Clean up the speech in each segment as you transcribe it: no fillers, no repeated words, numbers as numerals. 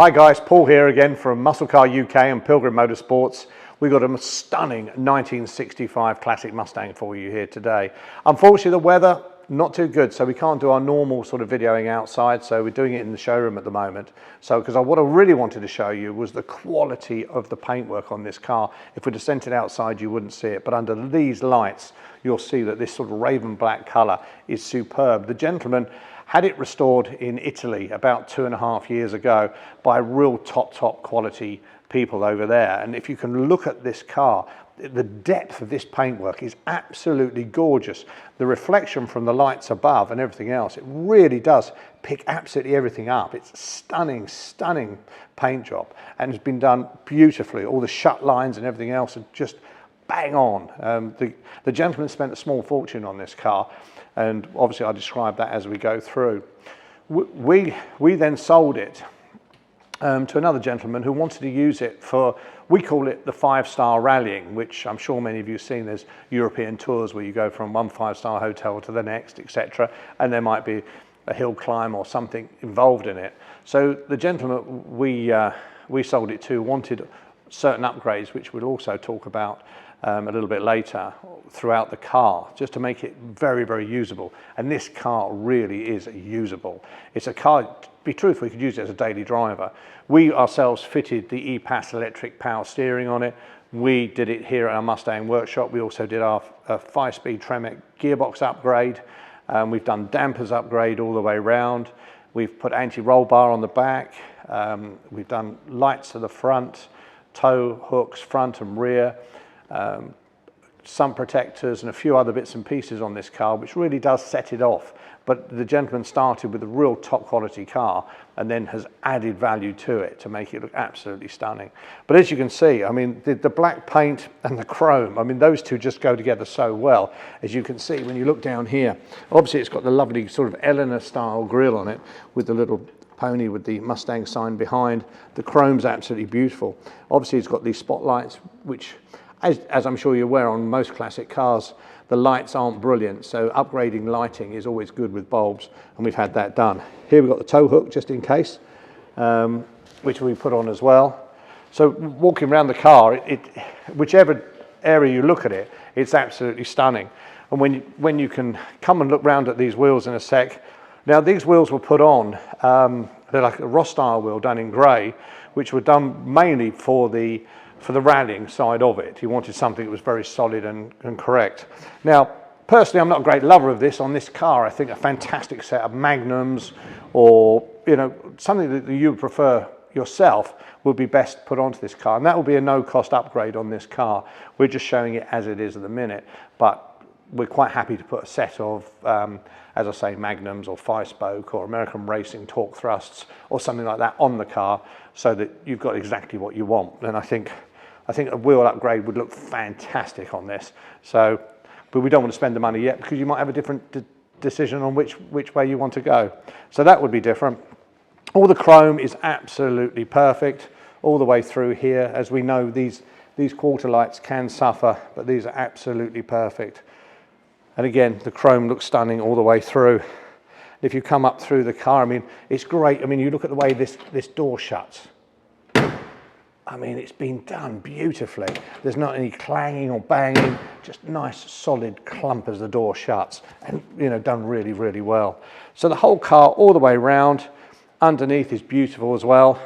Hi guys, Paul here again from Muscle Car UK and Pilgrim Motorsports. We've got a stunning 1965 classic Mustang for you here today. Unfortunately the weather not too good, so we can't do our normal sort of videoing outside, so we're doing it in the showroom at the moment. So because what I really wanted to show you was the quality of the paintwork on this car. If we'd have sent it outside you wouldn't see it, but under these lights you'll see that this sort of raven black colour is superb. The gentleman had it restored in Italy about 2.5 years ago by real top quality people over there. And if you can look at this car, the depth of this paintwork is absolutely gorgeous. The reflection from the lights above and everything else, it really does pick absolutely everything up. It's stunning paint job, and it's been done beautifully. All the shut lines and everything else are just bang on. The gentleman spent a small fortune on this car, and obviously I describe that as we go through. We then sold it to another gentleman who wanted to use it for, we call it the 5-star rallying, which I'm sure many of you have seen. There's European tours where you go from one 5-star hotel to the next, etc. And there might be a hill climb or something involved in it. So the gentleman we sold it to wanted certain upgrades, which we'll also talk about a little bit later, throughout the car, just to make it very usable. And this car really is usable. It's a car, to be truthful, we could use it as a daily driver. We ourselves fitted the E-Pass electric power steering on it. We did it here at our Mustang workshop. We also did our 5-speed Tremec gearbox upgrade. We've done dampers upgrade all the way around. We've put anti-roll bar on the back. We've done lights to the front, tow hooks front and rear, sun protectors and a few other bits and pieces on this car, which really does set it off. But the gentleman started with a real top quality car and then has added value to it to make it look absolutely stunning. But as you can see, I mean, the black paint and the chrome, I mean, those two just go together so well. As you can see when you look down here, obviously it's got the lovely sort of Eleanor style grille on it with the little pony with the Mustang sign behind. The chrome's absolutely beautiful. Obviously it's got these spotlights, which as I'm sure you're aware, on most classic cars, the lights aren't brilliant, so upgrading lighting is always good with bulbs, and we've had that done. Here we've got the tow hook, just in case, which we put on as well. So walking around the car, whichever area you look at it, it's absolutely stunning. And when you can come and look round at these wheels in a sec. Now these wheels were put on, they're like a Ross style wheel done in grey, which were done mainly for the rallying side of it. He wanted something that was very solid and correct. Now, personally, I'm not a great lover of this on this car. I think a fantastic set of Magnums, or something that you would prefer yourself, would be best put onto this car, and that will be a no-cost upgrade on this car. We're just showing it as it is at the minute, but we're quite happy to put a set of, as I say, Magnums or 5-spoke or American Racing torque thrusts or something like that on the car, so that you've got exactly what you want. And I think a wheel upgrade would look fantastic on this. So, but we don't want to spend the money yet because you might have a different decision on which way you want to go. So that would be different. All the chrome is absolutely perfect all the way through here. As we know, these quarter lights can suffer, but these are absolutely perfect. And again, the chrome looks stunning all the way through. If you come up through the car, I mean, it's great. I mean, you look at the way this door shuts. I mean, it's been done beautifully. There's not any clanging or banging, just nice solid clump as the door shuts, and done really well. So the whole car all the way around, underneath is beautiful as well.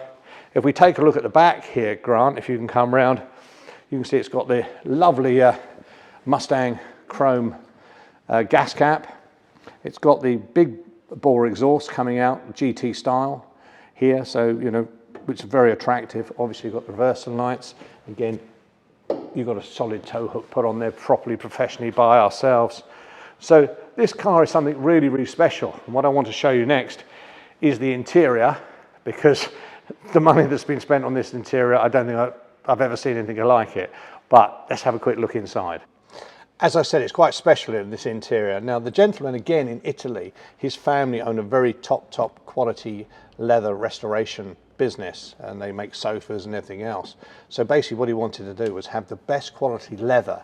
If we take a look at the back here, Grant, if you can come round, you can see it's got the lovely Mustang chrome gas cap. It's got the big bore exhaust coming out GT style here, so which is very attractive. Obviously you've got the reversing lights. Again, you've got a solid tow hook put on there properly, professionally by ourselves. So this car is something really special. And what I want to show you next is the interior, because the money that's been spent on this interior, I don't think I've ever seen anything like it. But let's have a quick look inside. As I said, it's quite special in this interior. Now the gentleman, again in Italy, his family own a very top quality leather restoration business, and they make sofas and everything else. So basically what he wanted to do was have the best quality leather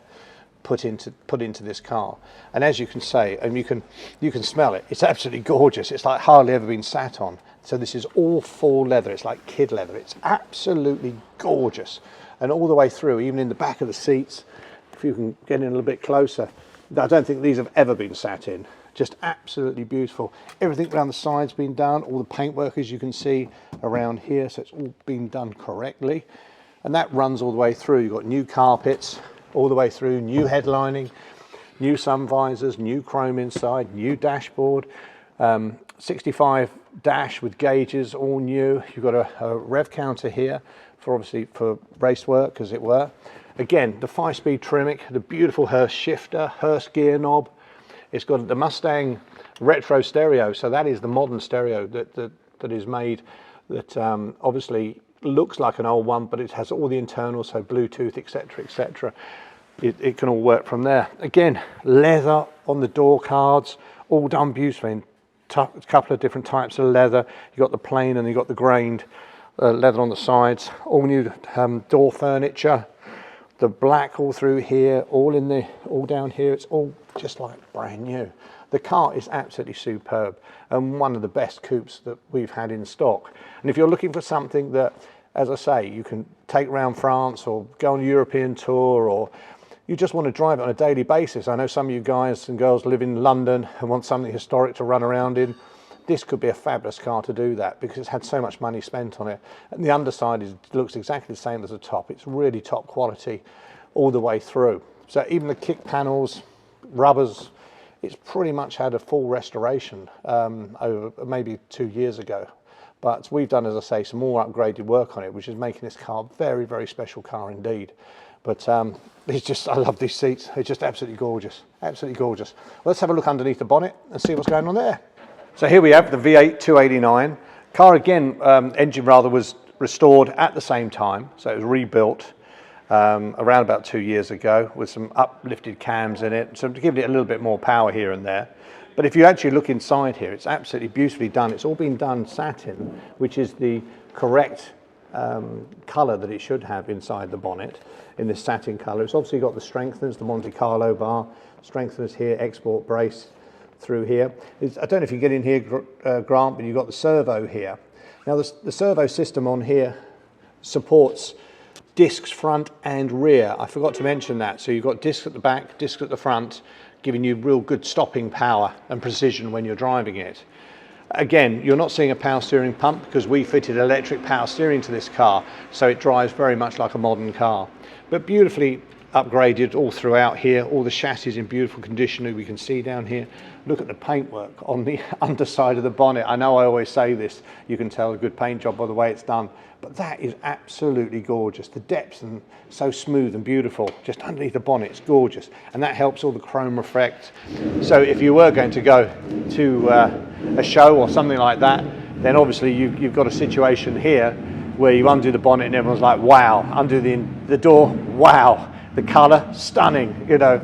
put into this car. And as you can say, and you can smell it, it's absolutely gorgeous. It's like hardly ever been sat on. So this is all full leather. It's like kid leather. It's absolutely gorgeous. And all the way through, even in the back of the seats, if you can get in a little bit closer, I don't think these have ever been sat in. Just absolutely beautiful. Everything around the side's been done. All the paintwork, as you can see around here, so it's all been done correctly. And that runs all the way through. You've got new carpets all the way through, new headlining, new sun visors, new chrome inside, new dashboard, 65 dash with gauges, all new. You've got a rev counter here for obviously for race work, as it were. Again, the 5-speed Trimic, the beautiful Hurst shifter, Hurst gear knob. It's got the Mustang retro stereo, so that is the modern stereo that is made, that obviously looks like an old one, but it has all the internals, so Bluetooth, etc., etc. It can all work from there. Again, leather on the door cards, all done beautifully in a couple of different types of leather. You've got the plain and you've got the grained leather on the sides. All new door furniture. The black all through here, all down here. It's all just like brand new. The car is absolutely superb and one of the best coupes that we've had in stock. And if you're looking for something that, as I say, you can take around France or go on a European tour, or you just want to drive it on a daily basis. I know some of you guys and girls live in London and want something historic to run around in. This could be a fabulous car to do that, because it's had so much money spent on it. And the underside looks exactly the same as the top. It's really top quality all the way through. So even the kick panels, rubbers, it's pretty much had a full restoration over maybe 2 years ago. But we've done, as I say, some more upgraded work on it, which is making this car a very, very special car indeed. But it's just, I love these seats. They're just absolutely gorgeous, absolutely gorgeous. Let's have a look underneath the bonnet and see what's going on there. So here we have the V8 289. Car again, engine rather, was restored at the same time. So it was rebuilt around about 2 years ago with some uplifted cams in it. So to give it a little bit more power here and there. But if you actually look inside here, it's absolutely beautifully done. It's all been done satin, which is the correct colour that it should have inside the bonnet, in this satin colour. It's obviously got the strengtheners, the Monte Carlo bar, strengtheners here, export brace through here. I don't know if you get in here, Grant, but you've got the servo here. Now the servo system on here supports discs front and rear. I forgot to mention that. So you've got discs at the back, discs at the front, giving you real good stopping power and precision when you're driving it. Again, you're not seeing a power steering pump because we fitted electric power steering to this car, so it drives very much like a modern car. But beautifully upgraded all throughout here. All the chassis in beautiful condition, we can see down here. Look at the paintwork on the underside of the bonnet. I know I always say this, you can tell a good paint job by the way it's done, but that is absolutely gorgeous. The depths and so smooth and beautiful just underneath the bonnet, it's gorgeous, and that helps all the chrome reflect. So if you were going to go to a show or something like that, then obviously you've got a situation here where you undo the bonnet and everyone's like, wow. Undo the door, wow. The colour, stunning, you know.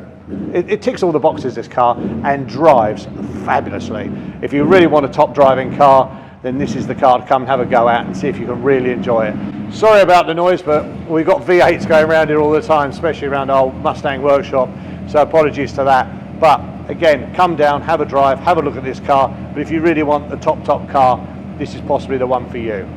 It ticks all the boxes, this car, and drives fabulously. If you really want a top driving car, then this is the car to come and have a go at and see if you can really enjoy it. Sorry about the noise, but we've got V8s going around here all the time, especially around our Mustang workshop, so apologies to that. But again, come down, have a drive, have a look at this car, but if you really want the top car, this is possibly the one for you.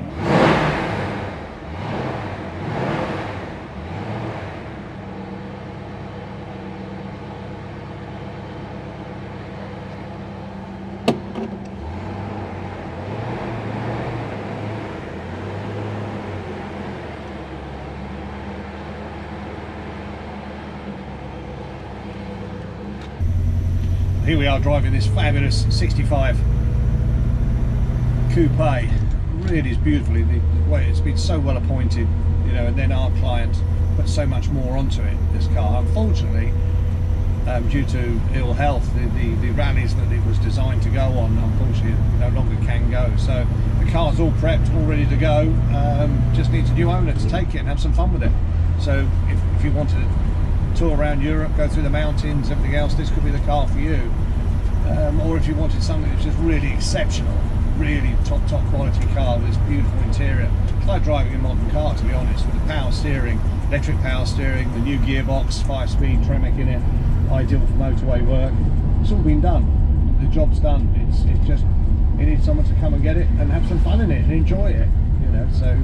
Here we are driving this fabulous 65 coupe. Really is beautifully, the way it's been so well appointed, you know, and then our client put so much more onto it, this car. Unfortunately, due to ill health, the rallies that it was designed to go on, unfortunately, no longer can go. So the car's all prepped, all ready to go, just needs a new owner to take it and have some fun with it. So if you wanted to tour around Europe, go through the mountains, everything else, this could be the car for you. Or if you wanted something that's just really exceptional, really top quality car with this beautiful interior. It's like driving a modern car, to be honest, with the power steering, electric power steering, the new gearbox, 5-speed Trimic in it. ideal for motorway work. It's all been done. The job's done. It's just, it needs someone to come and get it and have some fun in it and enjoy it, you know. So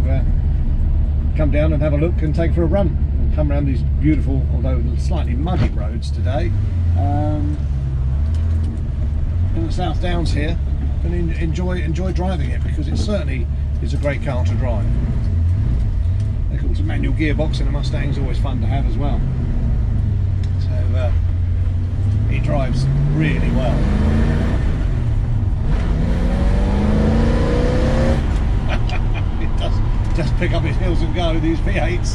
come down and have a look and take it for a run and come around these beautiful, although slightly muddy roads today, in the South Downs here, and enjoy driving it, because it certainly is a great car to drive. Of course, a manual gearbox in a Mustang is always fun to have as well. So it drives really well. It does just pick up its heels and go, these V8s.